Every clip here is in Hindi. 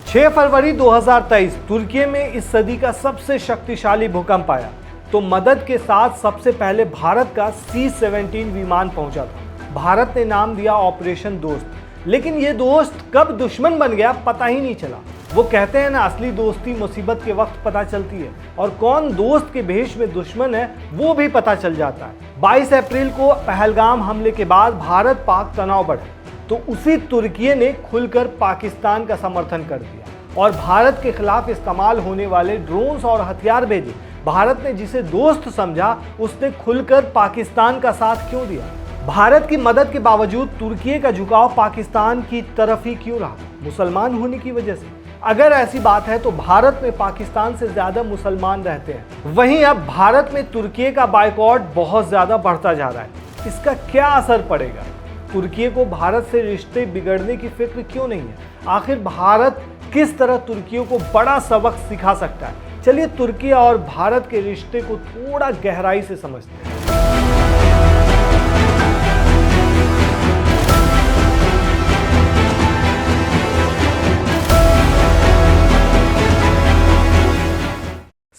6 फरवरी 2023 तुर्की में इस सदी का सबसे शक्तिशाली भूकंप आया तो मदद के साथ सबसे पहले भारत का C-17 विमान पहुंचा था। भारत ने नाम दिया ऑपरेशन दोस्त, लेकिन ये दोस्त कब दुश्मन बन गया पता ही नहीं चला। वो कहते हैं ना, असली दोस्ती मुसीबत के वक्त पता चलती है और कौन दोस्त के भेष में दुश्मन है वो भी पता चल जाता है। 22 अप्रैल को पहलगाम हमले के बाद भारत पाक तनाव बढ़ा तो उसी तुर्की ने खुलकर पाकिस्तान का समर्थन कर दिया और भारत के खिलाफ इस्तेमाल होने वाले ड्रोन्स और हथियार भेजे। भारत ने जिसे दोस्त समझा उसने खुलकर पाकिस्तान का साथ क्यों दिया? भारत की मदद के बावजूद तुर्की का झुकाव पाकिस्तान की तरफ ही क्यों रहा? मुसलमान होने की वजह से? अगर ऐसी बात है तो भारत में पाकिस्तान से ज्यादा मुसलमान रहते हैं। वहीं अब भारत में तुर्की का बायकॉट बहुत ज्यादा बढ़ता जा रहा है। इसका क्या असर पड़ेगा? तुर्की को भारत से रिश्ते बिगड़ने की फिक्र क्यों नहीं है? आखिर भारत किस तरह तुर्की को बड़ा सबक सिखा सकता है? चलिए तुर्की और भारत के रिश्ते को थोड़ा गहराई से समझते हैं।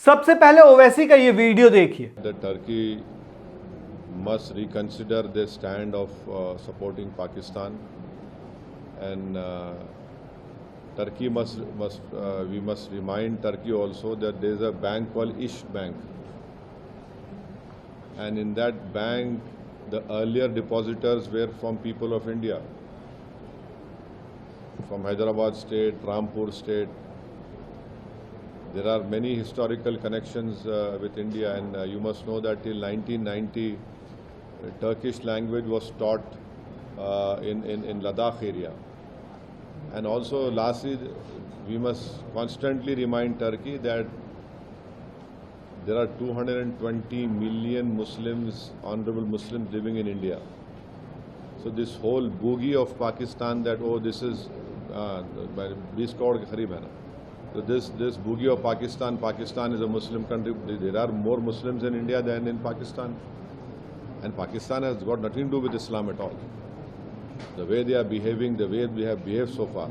सबसे पहले ओवैसी का ये वीडियो देखिए। Turkey must reconsider their stand of supporting Pakistan, and Turkey we must remind Turkey also that there is a bank called Ish Bank, and in that bank the earlier depositors were from people of India, from Hyderabad state, Rampur state. There are many historical connections with India, and you must know that till 1990 Turkish language was taught in Ladakh area. And also lastly, we must constantly remind Turkey that there are 220 million Muslims, honorable Muslims living in India. So this whole boogie of Pakistan that, oh, this is 20 crore ke kareeb hai na. So this boogie of Pakistan is a Muslim country. There are more Muslims in India than in Pakistan. And Pakistan has got nothing to do with Islam at all. The way they are behaving, the way we have behaved so far.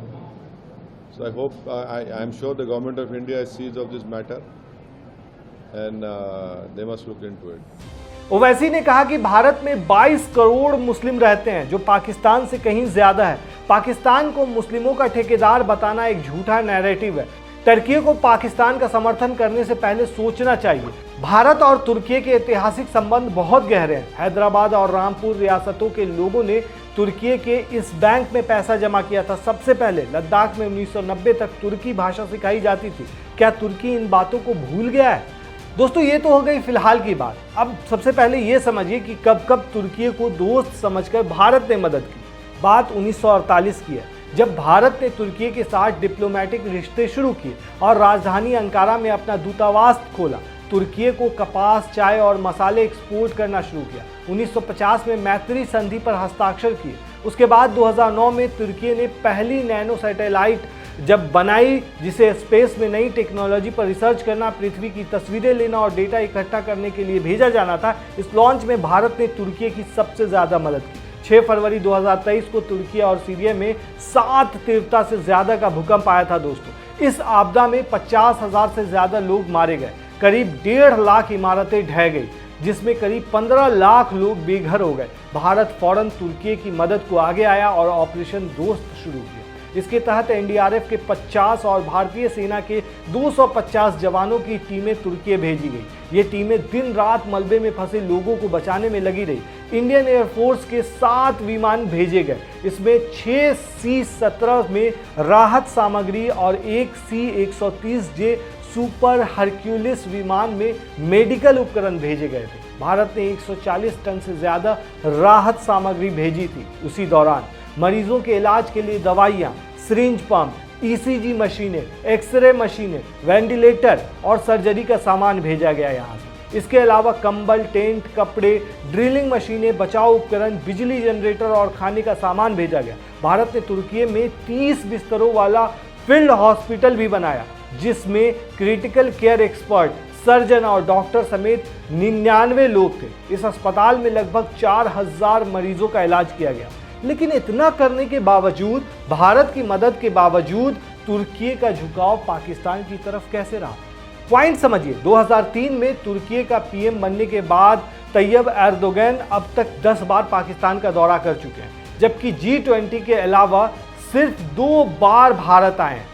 So I hope, I am sure the government of India sees of this matter, and they must look into it. Owaisi ने कहा कि भारत में 22 करोड़ मुस्लिम रहते हैं, जो पाकिस्तान से कहीं ज्यादा है। पाकिस्तान को मुस्लिमों का ठेकेदार बताना एक झूठा नैरेटिव है। तुर्की को पाकिस्तान का समर्थन करने से पहले सोचना चाहिए। भारत और तुर्की के ऐतिहासिक संबंध बहुत गहरे हैं। हैदराबाद और रामपुर रियासतों के लोगों ने तुर्की के इस बैंक में पैसा जमा किया था। सबसे पहले लद्दाख में 1990 तक तुर्की भाषा सिखाई जाती थी। क्या तुर्की इन बातों को भूल गया है? दोस्तों, ये तो हो गई फिलहाल की बात। अब सबसे पहले ये समझिए कि कब कब तुर्की को दोस्त समझकर भारत ने मदद की। बात 1948 की है, जब भारत ने तुर्की के साथ डिप्लोमेटिक रिश्ते शुरू किए और राजधानी अंकारा में अपना दूतावास खोला। तुर्की को कपास, चाय और मसाले एक्सपोर्ट करना शुरू किया। 1950 में मैत्री संधि पर हस्ताक्षर किए। उसके बाद 2009 में तुर्की ने पहली नैनो सैटेलाइट जब बनाई, जिसे स्पेस में नई टेक्नोलॉजी पर रिसर्च करना, पृथ्वी की तस्वीरें लेना और डेटा इकट्ठा करने के लिए भेजा जाना था। इस लॉन्च में भारत ने तुर्की की सबसे ज्यादा मदद की। 6 फरवरी 2023 को तुर्की और सीरिया में 7 तीव्रता से ज्यादा का भूकंप आया था। दोस्तों, इस आपदा में 50,000 से ज्यादा लोग मारे गए। करीब 1.5 लाख इमारतें ढह गई, जिसमें करीब 15 लाख लोग बेघर हो गए। भारत फौरन तुर्की की मदद को आगे आया और ऑपरेशन दोस्त शुरू किया। इसके तहत एनडीआरएफ के 50 और भारतीय सेना के 250 जवानों की टीमें तुर्की भेजी गई। ये टीमें दिन रात मलबे में फंसे लोगों को बचाने में लगी रही। इंडियन एयरफोर्स के 7 विमान भेजे गए। इसमें 6 C-17 में राहत सामग्री और 1 C-130J सुपर हरक्यूलिस विमान में मेडिकल उपकरण भेजे गए थे। भारत ने 140 टन से ज्यादा राहत सामग्री भेजी थी। उसी दौरान मरीजों के इलाज के लिए दवाइयां, सिरिंज पंप, ECG मशीनें, एक्सरे मशीनें, वेंटिलेटर और सर्जरी का सामान भेजा गया यहाँ से। इसके अलावा कंबल, टेंट, कपड़े, ड्रिलिंग मशीनें, बचाव उपकरण, बिजली जनरेटर और खाने का सामान भेजा गया। भारत ने तुर्की में 30 बिस्तरों वाला फील्ड हॉस्पिटल भी बनाया, जिसमें क्रिटिकल केयर एक्सपर्ट, सर्जन और डॉक्टर समेत 99 लोग थे। इस अस्पताल में लगभग 4000 मरीजों का इलाज किया गया। लेकिन इतना करने के बावजूद, भारत की मदद के बावजूद तुर्की का झुकाव पाकिस्तान की तरफ कैसे रहा? पॉइंट समझिए, 2003 में तुर्की का पीएम बनने के बाद तैयब एर्दोगन अब तक 10 बार पाकिस्तान का दौरा कर चुके हैं, जबकि G20 के अलावा सिर्फ 2 बार भारत आए हैं।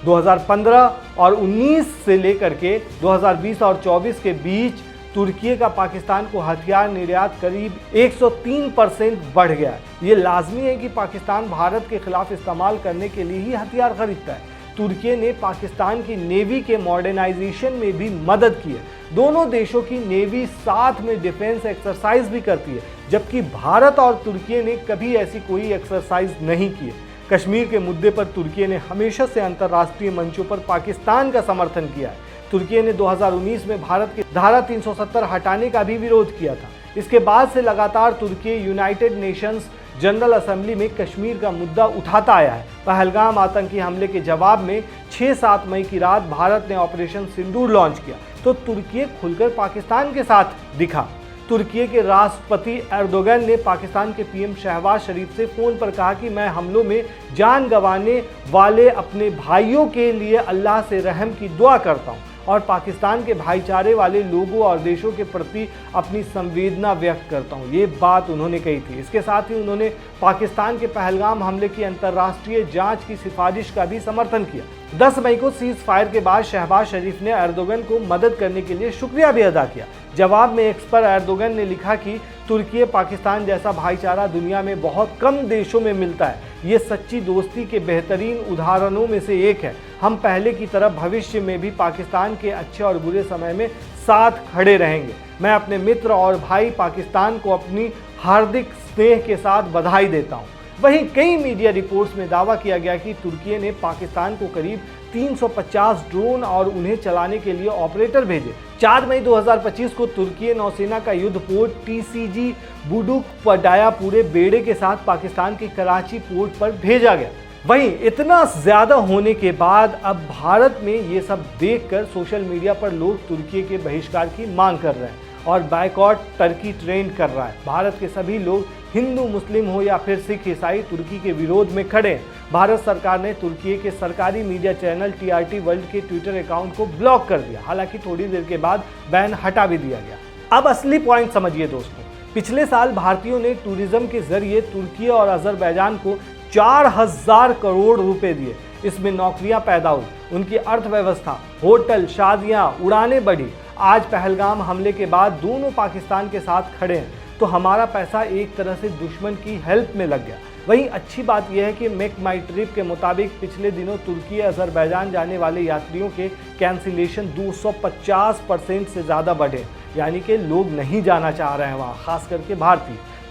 2015 और 19 से लेकर के 2020 और 24 के बीच तुर्की का पाकिस्तान को हथियार निर्यात करीब 103% बढ़ गया है। ये लाजमी है कि पाकिस्तान भारत के खिलाफ इस्तेमाल करने के लिए ही हथियार खरीदता है। तुर्की ने पाकिस्तान की नेवी के मॉडर्नाइजेशन में भी मदद की है। दोनों देशों की नेवी साथ में डिफेंस एक्सरसाइज भी करती है, जबकि भारत और तुर्की ने कभी ऐसी कोई एक्सरसाइज नहीं की है। कश्मीर के मुद्दे पर तुर्की ने हमेशा से अंतर्राष्ट्रीय मंचों पर पाकिस्तान का समर्थन किया है। तुर्की ने 2019 में भारत की धारा 370 हटाने का भी विरोध किया था। इसके बाद से लगातार तुर्की यूनाइटेड नेशंस जनरल असेंबली में कश्मीर का मुद्दा उठाता आया है। पहलगाम आतंकी हमले के जवाब में 6-7 मई की रात भारत ने ऑपरेशन सिंदूर लॉन्च किया तो तुर्की खुलकर पाकिस्तान के साथ दिखा। तुर्की के राष्ट्रपति एर्दोगन ने पाकिस्तान के पीएम शहबाज शरीफ से फ़ोन पर कहा कि मैं हमलों में जान गंवाने वाले अपने भाइयों के लिए अल्लाह से रहम की दुआ करता हूं और पाकिस्तान के भाईचारे वाले लोगों और देशों के प्रति अपनी संवेदना व्यक्त करता हूं। ये बात उन्होंने कही थी। इसके साथ ही उन्होंने पाकिस्तान के पहलगाम हमले की अंतर्राष्ट्रीय जांच की सिफारिश का भी समर्थन किया। 10 मई को सीज फायर के बाद शहबाज शरीफ ने एर्दोगन को मदद करने के लिए शुक्रिया भी अदा किया। जवाब में एक्स पर एर्दोगन ने लिखा कि तुर्की पाकिस्तान जैसा भाईचारा दुनिया में बहुत कम देशों में मिलता है। ये सच्ची दोस्ती के बेहतरीन उदाहरणों में से एक है। हम पहले की तरह भविष्य में भी पाकिस्तान के अच्छे और बुरे समय में साथ खड़े रहेंगे। मैं अपने मित्र और भाई पाकिस्तान को अपनी हार्दिक स्नेह के साथ बधाई देता हूँ। वहीं कई मीडिया रिपोर्ट्स में दावा किया गया कि तुर्की ने पाकिस्तान को करीब 350 ड्रोन और उन्हें चलाने के लिए ऑपरेटर भेजे। 4 मई 2025 को तुर्की नौसेना का युद्ध पोत TCG बुडुक पडाया पूरे बेड़े के साथ पाकिस्तान के कराची पोर्ट पर भेजा गया। वहीं इतना ज्यादा होने के बाद अब भारत में ये सब देखकर सोशल मीडिया पर लोग तुर्की के बहिष्कार की मांग कर रहे हैं और बायकॉट टर्की ट्रेंड कर रहा है। भारत के सभी लोग, हिंदू मुस्लिम हो या फिर सिख ईसाई, तुर्की के विरोध में खड़े हैं। भारत सरकार ने तुर्की के सरकारी मीडिया चैनल TRT वर्ल्ड के ट्विटर अकाउंट को ब्लॉक कर दिया। हालांकि थोड़ी देर के बाद बैन हटा भी दिया गया। अब असली पॉइंट समझिए दोस्तों, पिछले साल भारतीयों ने टूरिज्म के जरिए तुर्की और अजरबैजान को 4000 करोड़ रुपए दिए। इसमें नौकरियां पैदा हुई, उनकी अर्थव्यवस्था, होटल, शादियां, उड़ानें बढ़ी। आज पहलगाम हमले के बाद दोनों पाकिस्तान के साथ खड़े हैं तो हमारा पैसा एक तरह से दुश्मन की हेल्प में लग गया। वहीं अच्छी बात यह है कि मेक माई ट्रिप के मुताबिक पिछले दिनों तुर्की अजरबैजान जाने वाले यात्रियों के कैंसिलेशन 250% से ज़्यादा बढ़े, यानी कि लोग नहीं जाना चाह रहे हैं वहाँ, खास करके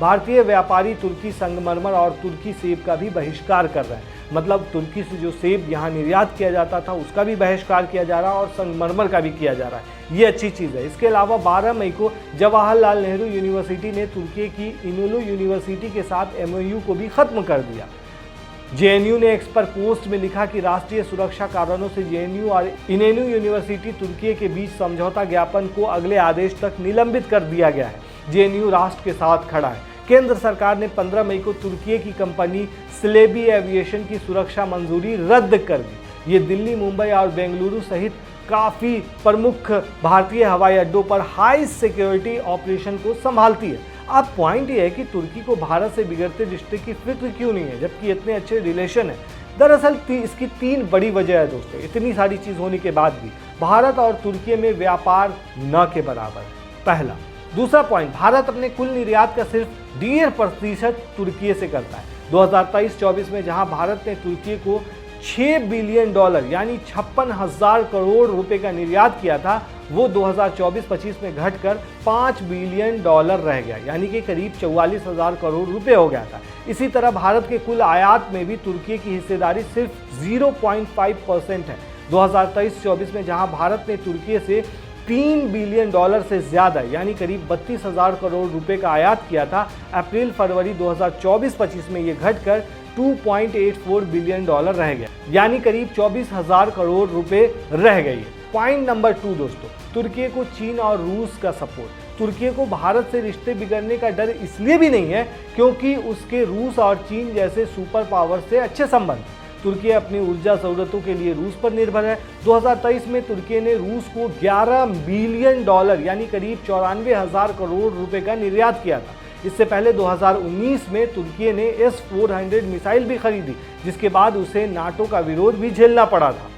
भारतीय व्यापारी तुर्की संगमरमर और तुर्की सेब का भी बहिष्कार कर रहे हैं। मतलब तुर्की से जो सेब यहाँ निर्यात किया जाता था उसका भी बहिष्कार किया जा रहा है और संगमरमर का भी किया जा रहा है। ये अच्छी चीज़ है। इसके अलावा 12 मई को जवाहरलाल नेहरू यूनिवर्सिटी ने तुर्की की इनोलू यूनिवर्सिटी के साथ MOU को भी ख़त्म कर दिया। JNU ने एक्स पर पोस्ट में लिखा कि राष्ट्रीय सुरक्षा कारणों से JNU और इनेनू यूनिवर्सिटी तुर्की के बीच समझौता ज्ञापन को अगले आदेश तक निलंबित कर दिया गया है। JNU राष्ट्र के साथ खड़ा है। केंद्र सरकार ने 15 मई को तुर्की की कंपनी स्लेबी एविएशन की सुरक्षा मंजूरी रद्द कर दी। ये दिल्ली, मुंबई और बेंगलुरु सहित काफ़ी प्रमुख भारतीय हवाई अड्डों पर हाई सिक्योरिटी ऑपरेशन को संभालती है। अब पॉइंट ये है कि तुर्की को भारत से बिगड़ते रिश्ते की फिक्र क्यों नहीं है, जबकि इतने अच्छे रिलेशन है। दरअसल इसकी 3 बड़ी वजह है दोस्तों। इतनी सारी चीज़ होने के बाद भी भारत और तुर्की में व्यापार न के बराबर है, पहला। दूसरा पॉइंट, भारत अपने कुल निर्यात का सिर्फ 1.5% तुर्की से करता है। 2023-24 में जहां भारत ने तुर्की को $6 बिलियन यानी 56,000 करोड़ रुपए का निर्यात किया था, वो 2024-25 में घटकर $5 बिलियन रह गया, यानी कि करीब 44,000 करोड़ रुपए हो गया था। इसी तरह भारत के कुल आयात में भी तुर्की की हिस्सेदारी सिर्फ 0.5% है। 2023-24 में जहां भारत ने तुर्की से $3 बिलियन से ज़्यादा यानी करीब 32,000 करोड़ रुपए का आयात किया था, अप्रैल-फरवरी 2024-25 में ये घटकर $2.84 बिलियन रह गया, यानी करीब 24,000 करोड़ रुपए रह गई। पॉइंट नंबर 2 दोस्तों, तुर्की को चीन और रूस का सपोर्ट। तुर्की को भारत से रिश्ते बिगड़ने का डर इसलिए भी नहीं है क्योंकि उसके रूस और चीन जैसे सुपर पावर से अच्छे संबंध। तुर्की अपनी ऊर्जा ज़रूरतों के लिए रूस पर निर्भर है। 2023 में तुर्की ने रूस को $11 बिलियन यानी करीब 94,000 करोड़ रुपए का निर्यात किया था। इससे पहले 2019 में तुर्की ने S-400 मिसाइल भी खरीदी, जिसके बाद उसे नाटो का विरोध भी झेलना पड़ा था।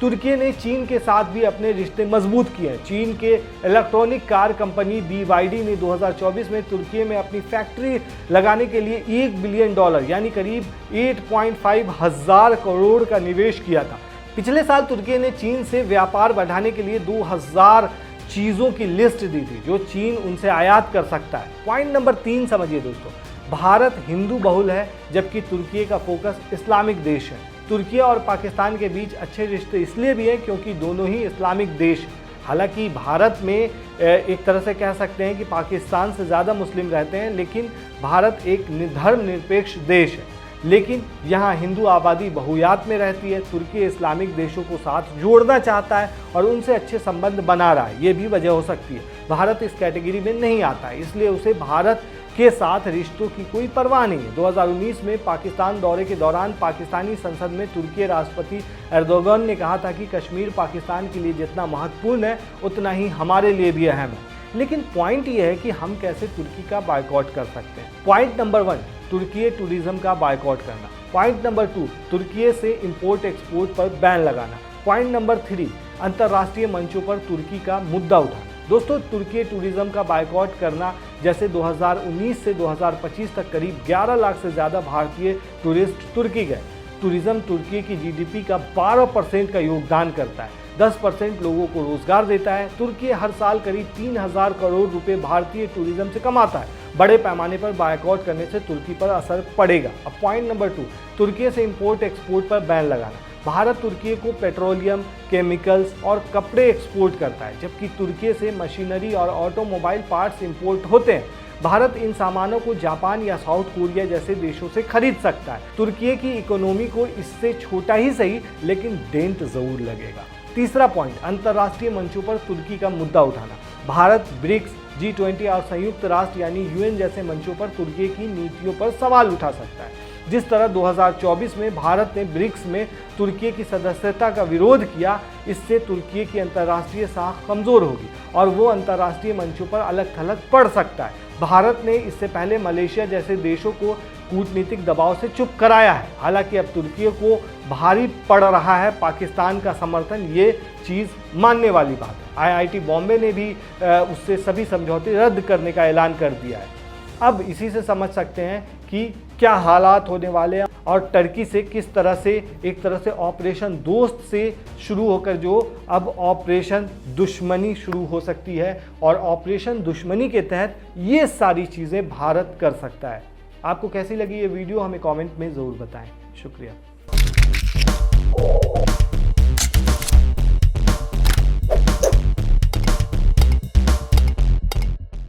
तुर्की ने चीन के साथ भी अपने रिश्ते मजबूत किए हैं। चीन के इलेक्ट्रॉनिक कार कंपनी BYD ने 2024 में तुर्की में अपनी फैक्ट्री लगाने के लिए $1 बिलियन यानी करीब 8.5 हजार करोड़ का निवेश किया था। पिछले साल तुर्की ने चीन से व्यापार बढ़ाने के लिए 2000 चीज़ों की लिस्ट दी थी जो चीन उनसे आयात कर सकता है। पॉइंट नंबर 3 समझिए दोस्तों, भारत हिंदू बहुल है जबकि तुर्की का फोकस इस्लामिक देश है। तुर्की और पाकिस्तान के बीच अच्छे रिश्ते इसलिए भी हैं क्योंकि दोनों ही इस्लामिक देश हैं। हालांकि भारत में एक तरह से कह सकते हैं कि पाकिस्तान से ज़्यादा मुस्लिम रहते हैं, लेकिन भारत एक धर्मनिरपेक्ष देश है। लेकिन यहाँ हिंदू आबादी बहुयात में रहती है। तुर्की इस्लामिक देशों को साथ जोड़ना चाहता है और उनसे अच्छे संबंध बना रहा है, ये भी वजह हो सकती है। भारत इस कैटेगरी में नहीं आता है, इसलिए उसे भारत के साथ रिश्तों की कोई परवाह नहीं है। 2019 में पाकिस्तान दौरे के दौरान पाकिस्तानी संसद में तुर्की राष्ट्रपति एर्दोगन ने कहा था कि कश्मीर पाकिस्तान के लिए जितना महत्वपूर्ण है उतना ही हमारे लिए भी अहम है। लेकिन पॉइंट ये है कि हम कैसे तुर्की का बायकॉट कर सकते हैं। पॉइंट नंबर 1, तुर्की टूरिज्म का बायकॉट करना। पॉइंट नंबर 2, तुर्की से इंपोर्ट एक्सपोर्ट पर बैन लगाना। पॉइंट नंबर 3, अंतर्राष्ट्रीय मंचों पर तुर्की का मुद्दा उठाना। दोस्तों, तुर्की टूरिज्म का बायकॉट करना जैसे 2019 से 2025 तक करीब 11 लाख से ज़्यादा भारतीय टूरिस्ट तुर्की गए। टूरिज्म तुर्की की GDP का 12% का योगदान करता है, 10% लोगों को रोजगार देता है। तुर्की हर साल करीब 3000 करोड़ रुपए भारतीय टूरिज्म से कमाता है। बड़े पैमाने पर बायकॉट करने से तुर्की पर असर पड़ेगा। अब पॉइंट नंबर 2, तुर्की से इंपोर्ट एक्सपोर्ट पर बैन लगाना। भारत तुर्की को पेट्रोलियम, केमिकल्स और कपड़े एक्सपोर्ट करता है, जबकि तुर्की से मशीनरी और ऑटोमोबाइल पार्ट्स इंपोर्ट होते हैं। भारत इन सामानों को जापान या साउथ कोरिया जैसे देशों से खरीद सकता है। तुर्की की इकोनॉमी को इससे छोटा ही सही लेकिन डेंट जरूर लगेगा। तीसरा पॉइंट, अंतर्राष्ट्रीय मंचों पर तुर्की का मुद्दा उठाना। भारत ब्रिक्स, G20 और संयुक्त राष्ट्र यानी UN जैसे मंचों पर तुर्की की नीतियों पर सवाल उठा सकता है। जिस तरह 2024 में भारत ने ब्रिक्स में तुर्की की सदस्यता का विरोध किया, इससे तुर्की की अंतर्राष्ट्रीय साख कमजोर होगी और वो अंतर्राष्ट्रीय मंचों पर अलग थलग पड़ सकता है। भारत ने इससे पहले मलेशिया जैसे देशों को कूटनीतिक दबाव से चुप कराया है। हालांकि अब तुर्की को भारी पड़ रहा है पाकिस्तान का समर्थन, ये चीज़ मानने वाली बात है। IIT बॉम्बे ने भी उससे सभी समझौते रद्द करने का ऐलान कर दिया है। अब इसी से समझ सकते हैं कि क्या हालात होने वाले हैं और टर्की से किस तरह से एक तरह से ऑपरेशन दोस्त से शुरू होकर जो अब ऑपरेशन दुश्मनी शुरू हो सकती है और ऑपरेशन दुश्मनी के तहत ये सारी चीज़ें भारत कर सकता है। आपको कैसी लगी ये वीडियो हमें कमेंट में ज़रूर बताएं। शुक्रिया।